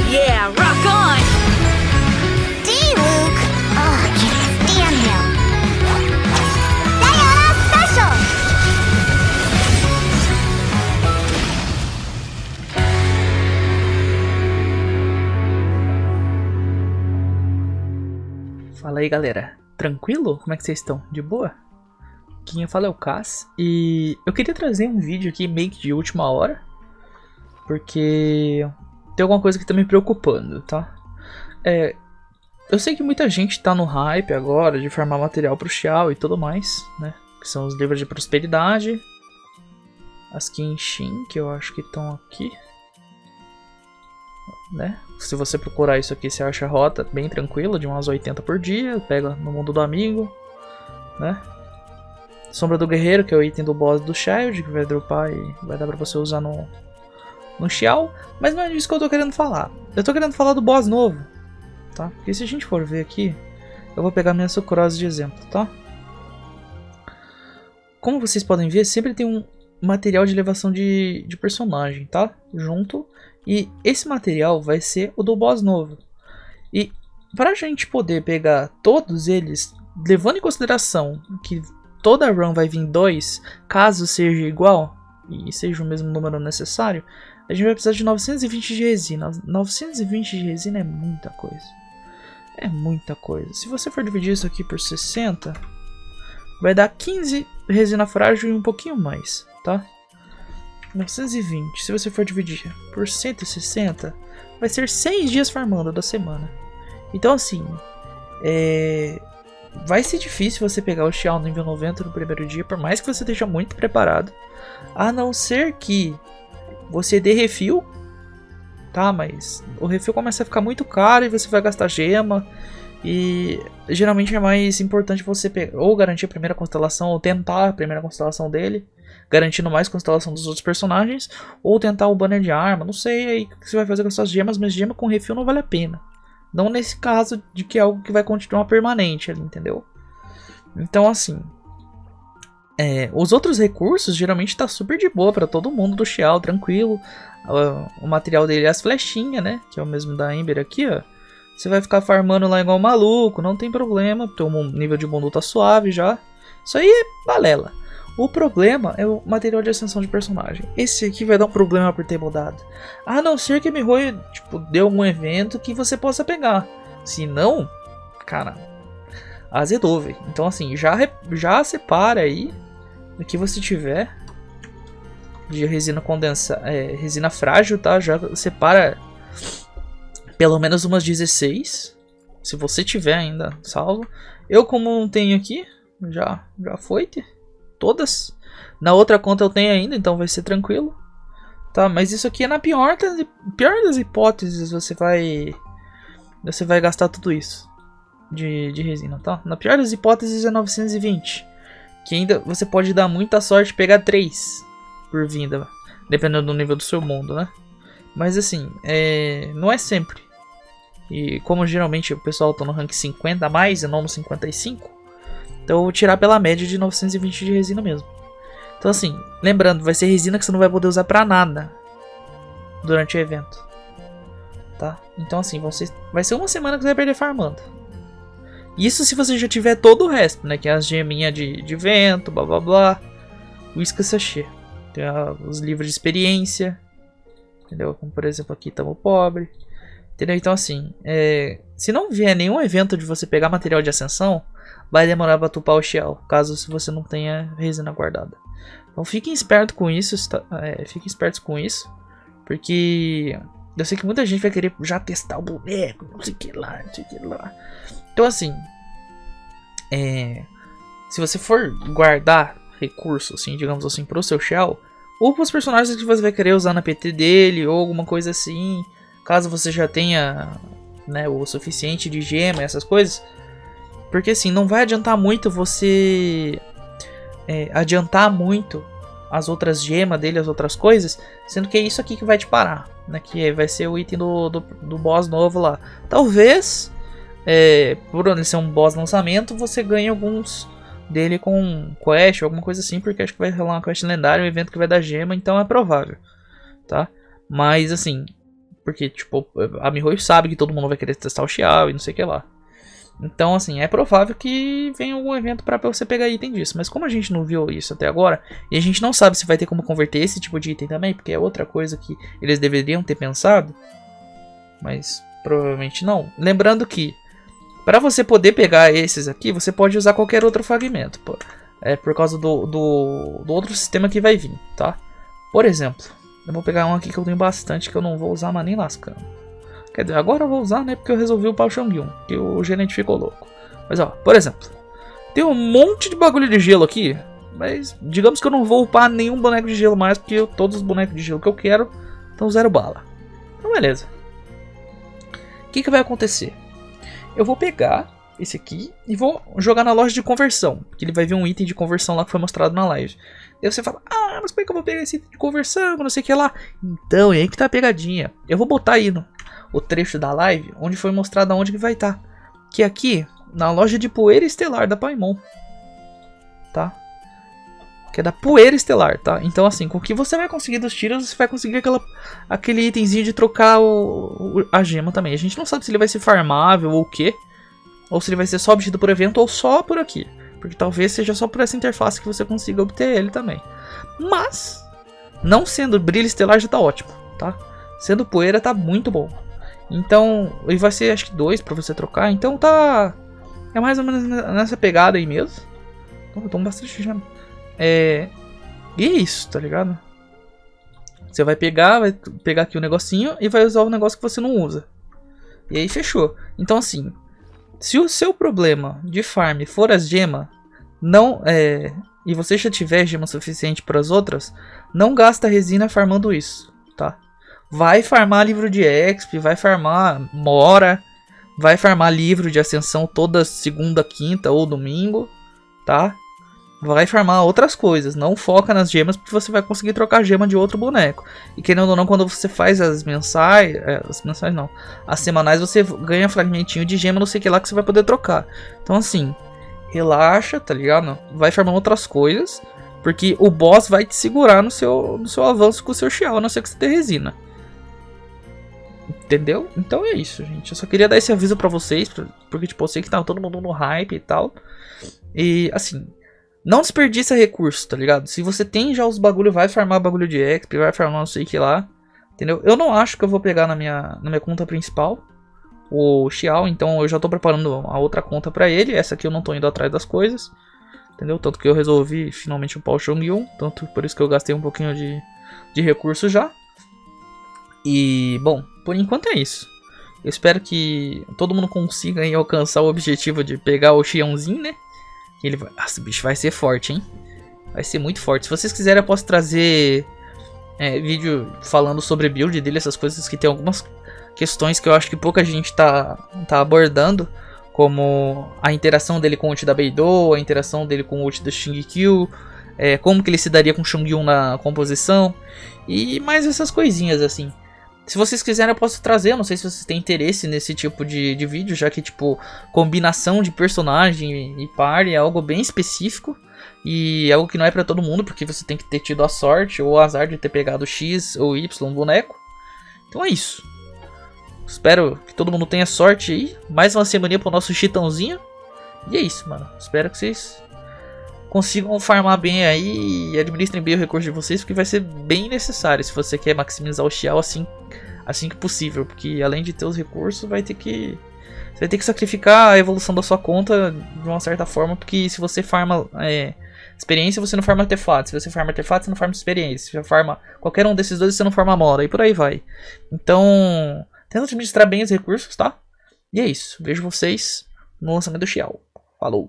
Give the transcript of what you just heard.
yeah, rock on! D-Luke! Oh, I can't stand him! Diana Special! Fala aí, galera. Tranquilo? Como é que vocês estão? De boa? Quem fala é o Cass. E eu queria trazer um vídeo aqui meio que de última hora, porque tem alguma coisa que tá me preocupando, tá? Eu sei que muita gente tá no hype agora de farmar material pro Xiao e tudo mais, né? Que são os livros de prosperidade, as Kenshin, que eu acho que estão aqui, né? Se você procurar isso aqui, você acha a rota bem tranquila, de umas 80 por dia, pega no mundo do amigo, né? Sombra do Guerreiro, que é o item do boss do Child, que vai dropar e vai dar pra você usar no Xiao. Mas não é disso que eu tô querendo falar. Eu tô querendo falar do boss novo, tá? Porque se a gente for ver aqui, eu vou pegar minha Sucrose de exemplo, tá? Como vocês podem ver, sempre tem um material de elevação de personagem, tá? Junto. E esse material vai ser o do boss novo. E pra gente poder pegar todos eles, levando em consideração que toda run vai vir 2, caso seja igual e seja o mesmo número necessário, a gente vai precisar de 920 de resina. 920 de resina é muita coisa. É muita coisa. Se você for dividir isso aqui por 60, vai dar 15 resina frágil e um pouquinho mais, tá? 920, se você for dividir por 160, vai ser 6 dias farmando da semana. Então assim, vai ser difícil você pegar o Xiao nível 90 no primeiro dia, por mais que você esteja muito preparado. A não ser que você dê refil, tá? Mas o refil começa a ficar muito caro e você vai gastar gema. E geralmente é mais importante você ou garantir a primeira constelação, ou tentar a primeira constelação dele, garantindo mais constelação dos outros personagens, ou tentar o banner de arma. Não sei aí o que você vai fazer com suas gemas, mas gema com refil não vale a pena. Não nesse caso de que é algo que vai continuar permanente ali, entendeu? Então assim, os outros recursos geralmente tá super de boa pra todo mundo do Xiao, tranquilo. O material dele é as flechinhas, né? Que é o mesmo da Ember aqui, ó. Você vai ficar farmando lá igual maluco, não tem problema, porque o nível de mundo tá suave já. Isso aí é balela. O problema é o material de ascensão de personagem. Esse aqui vai dar um problema por ter mudado. A não ser que a Mihoyo, tipo, dê algum evento que você possa pegar. Se não, cara, azedou, velho. Então assim, já separa aí o que você tiver de resina resina frágil, tá? Já separa pelo menos umas 16. Se você tiver ainda salvo. Eu, como não tenho aqui, já foi todas. Na outra conta eu tenho ainda, então vai ser tranquilo, tá? Mas isso aqui é na pior das hipóteses, você vai gastar tudo isso de resina, tá? Na pior das hipóteses é 920, que ainda você pode dar muita sorte pegar 3 por vinda, dependendo do nível do seu mundo, né? Mas assim, não é sempre. E como geralmente o pessoal tá no rank 50 a mais e não no 55, então eu vou tirar pela média de 920 de resina mesmo. Então assim, lembrando, vai ser resina que você não vai poder usar pra nada durante o evento, tá? Então assim, vai ser uma semana que você vai perder farmando. Isso se você já tiver todo o resto, né? Que é as geminhas de vento, blá blá blá. O isca sachê. Tem os livros de experiência, entendeu? Como por exemplo aqui, tamo pobre. Entendeu? Então assim, se não vier nenhum evento de você pegar material de ascensão, vai demorar pra tupar o Xiao, caso você não tenha resina guardada. Então fiquem espertos com isso, fiquem espertos com isso, porque eu sei que muita gente vai querer já testar o boneco, não sei o que lá, não sei o que lá. Então assim, se você for guardar recurso, assim, digamos assim, pro seu Xiao, ou pros personagens que você vai querer usar na PT dele, ou alguma coisa assim, caso você já tenha, né, o suficiente de gema e essas coisas. Porque assim, não vai adiantar muito você adiantar muito as outras gemas dele, as outras coisas, sendo que é isso aqui que vai te parar, né? Que vai ser o item do boss novo lá. Talvez, por ele ser um boss lançamento, você ganhe alguns dele com quest ou alguma coisa assim, porque acho que vai rolar uma quest lendária, um evento que vai dar gema, então é provável, tá? Mas assim, Porque, tipo, a MiHoYo sabe que todo mundo vai querer testar o Xiao e não sei o que lá. Então, assim, é provável que venha algum evento pra você pegar item disso. Mas como a gente não viu isso até agora, e a gente não sabe se vai ter como converter esse tipo de item também, porque é outra coisa que eles deveriam ter pensado, mas provavelmente não. Lembrando que, para você poder pegar esses aqui, você pode usar qualquer outro fragmento, pô. É por causa do outro sistema que vai vir, tá? Por exemplo, eu vou pegar um aqui que eu tenho bastante, que eu não vou usar mais nem lascando. Quer dizer, agora eu vou usar, né? Porque eu resolvi upar o Xiongyu, que o gerente ficou louco. Mas ó, por exemplo, tem um monte de bagulho de gelo aqui. Mas digamos que eu não vou upar nenhum boneco de gelo mais, porque todos os bonecos de gelo que eu quero estão 0 bala. Então beleza. O que vai acontecer? Eu vou pegar esse aqui e vou jogar na loja de conversão. Porque ele vai ver um item de conversão lá que foi mostrado na live. Aí você fala, ah, mas como é que eu vou pegar esse item de conversão, não sei o que lá. Então, é aí que tá a pegadinha. Eu vou botar aí o trecho da live, onde foi mostrado aonde que vai estar. Que é aqui, na loja de poeira estelar da Paimon. Tá? Que é da poeira estelar, tá? Então assim, com o que você vai conseguir dos tiros, você vai conseguir aquele itemzinho de trocar a gema também. A gente não sabe se ele vai ser farmável ou o quê. Ou se ele vai ser só obtido por evento ou só por aqui. Porque talvez seja só por essa interface que você consiga obter ele também. Mas, não sendo brilho estelar já tá ótimo, tá? Sendo poeira tá muito bom. Então, e vai ser acho que 2 pra você trocar. Então tá... É mais ou menos nessa pegada aí mesmo. Então, eu tomo bastante gema. E é isso, tá ligado? Você vai pegar aqui o negocinho e vai usar o negócio que você não usa. E aí fechou. Então assim, se o seu problema de farm for as gemas, e você já tiver gema suficiente para as outras, não gasta resina farmando isso, tá? Vai farmar livro de exp, vai farmar mora, vai farmar livro de ascensão toda segunda, quinta ou domingo, tá? Vai farmar outras coisas, não foca nas gemas, porque você vai conseguir trocar gema de outro boneco. E querendo ou não, quando você faz as mensais, as semanais, você ganha fragmentinho de gema, não sei o que lá, que você vai poder trocar. Então assim, relaxa, tá ligado? Vai farmando outras coisas, porque o boss vai te segurar no seu avanço com o seu Xiao, a não ser que você tenha resina. Entendeu? Então é isso, gente. Eu só queria dar esse aviso pra vocês, porque tipo, eu sei que tá todo mundo no hype e tal. E assim... Não desperdiça recurso, tá ligado? Se você tem já os bagulho, vai farmar bagulho de exp, vai farmar não sei o que lá. Entendeu? Eu não acho que eu vou pegar na minha conta principal o Xiao, então eu já tô preparando a outra conta pra ele. Essa aqui eu não tô indo atrás das coisas. Entendeu? Tanto que eu resolvi finalmente upar o Xiongyu. Tanto por isso que eu gastei um pouquinho de recurso já. E, bom, por enquanto é isso. Eu espero que todo mundo consiga aí alcançar o objetivo de pegar o Xiãozinho, né? Ele vai... Nossa, o bicho vai ser forte, hein? Vai ser muito forte. Se vocês quiserem, eu posso trazer vídeo falando sobre a build dele, essas coisas, que tem algumas questões que eu acho que pouca gente tá abordando, como a interação dele com o ult da Beidou, a interação dele com o ult do Shingqiu, como que ele se daria com o Xiongyu na composição, e mais essas coisinhas assim. Se vocês quiserem eu posso trazer, eu não sei se vocês têm interesse nesse tipo de vídeo, já que tipo, combinação de personagem e party é algo bem específico. E algo que não é pra todo mundo, porque você tem que ter tido a sorte ou o azar de ter pegado X ou Y boneco. Então é isso. Espero que todo mundo tenha sorte aí. Mais uma semana pro nosso chitãozinho. E é isso, mano. Espero que vocês consigam farmar bem aí e administrem bem o recurso de vocês, porque vai ser bem necessário se você quer maximizar o Xiao assim que possível, porque além de ter os recursos, você vai ter que sacrificar a evolução da sua conta de uma certa forma, porque se você farma experiência, você não farma artefatos, se você farma artefatos, você não farma experiência, se você farma qualquer um desses dois, você não farma mora, e por aí vai. Então, tenta administrar bem os recursos, tá? E é isso, vejo vocês no lançamento do Xiao. Falou!